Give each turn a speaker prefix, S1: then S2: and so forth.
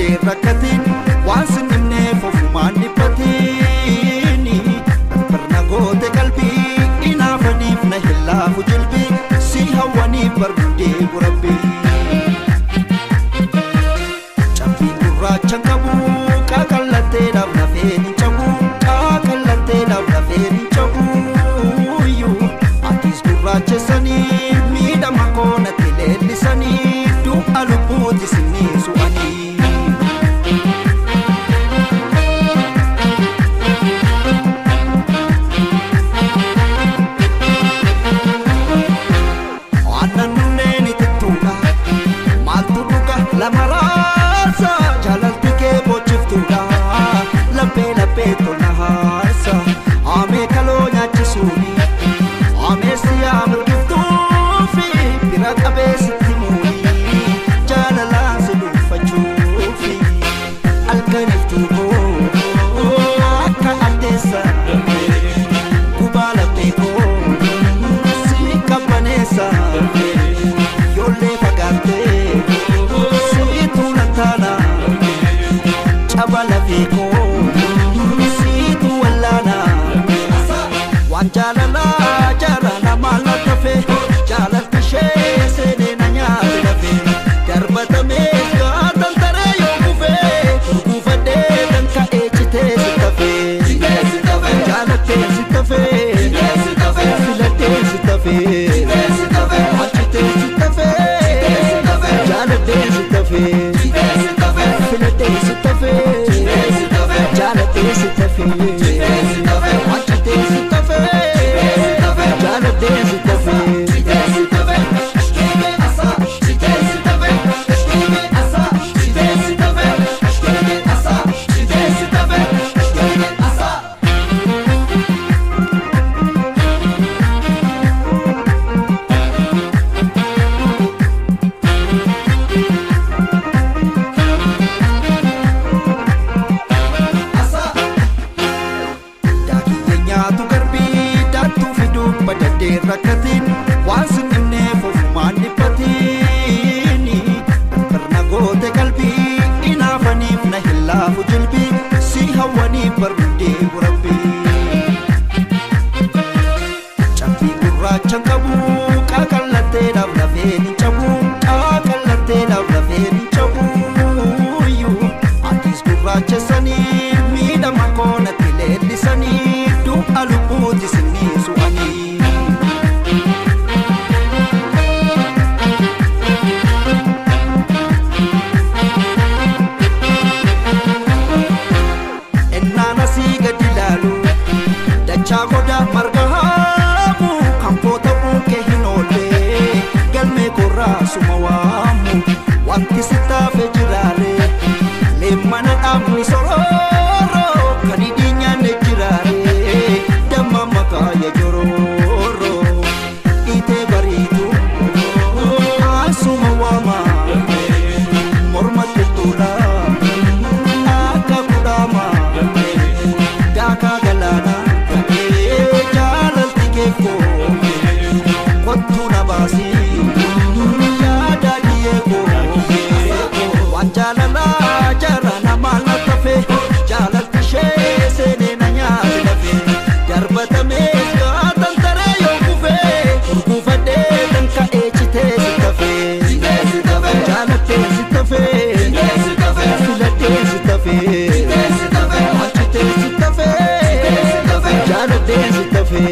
S1: badadee rakkatiin waan sinnimneef ofumaan dhiphatini barna goote qalbii inaafaniif na hillaafu jilbii si hawwaniif barbudee gurabbii cabbii gurraachan qabu qaaqallatteedhaaf lafeen hin cabu qaaqallatteedhaaf lafeen hin cabu atis gurraachessanii miidhama koonatti leellisanii du'a lubbuuti sinnii su'anii aannan nunneen itittuudha maaltu dhuga lama raasa jaalalti kee bochiftuudha laphee laphee tolna haarsa haamee kaloo nyaachisuuni haamee siyaa mirgiftuufi bira qabee sitti muuni jaalalaan si dhuunfachuufi halkaniftuu koo akka addeessa gubaa laphee koo si qabbaneessa yoollee fagaattee si tuulan taana caba lafee koo si tuwallaana waan jaalalaa jaarana maal na tafe jaalalti ishee seenee na nyaate lafe darbatamee gaatan taree yoo kufee gurguufadhee kan ka'ee citee si tafe jaalattee si tafe filattee si tafe achitee si tafe jaalattee si tafe filattee si tafe jaalattee si tafe achitee si tafe jaalattee si tafe nyaatu garbii daattuu fiduun badadee rakkatiin waan sinnimneef ofumaan dhiphatini barna goote qalbii inaafaniif na hillaafu jilbii si hawwaniif barbudee gurabbii cabbii gurraachan qabu qaaqallatteedhaaf lafeen hin cabu qaaqallatteedhaaf lafeen hin cabu atis gurraachessanii miidhama koonatti leellisanii du'a lubbuuti sinnii su'anii ennaan asii gadi ilaalu dachaa goda marga haamu kan koo ta'uu kee hin oolle galmee korraa suma waamu wanti si taafe jiraare leemmana dhaabni sororoo kan hidhii nyaanne jiraare damma makaaya jororo itee bariitu asuma waama morma tuttuudha akka kudhaama daakaa galaana ta'ee jaalalti keekoo kottuu na baasii yaada dhiyeekoo waan jaalalaa jaarana maal na tafe jaalalti ishee seenee na nyaate lafe darbatamee gaatan taree yoo kufee gurguufadhee kan ka'ee citee si tafe jaalattee si tafe filattee si tafe achitee si tafe jaalattee si tafe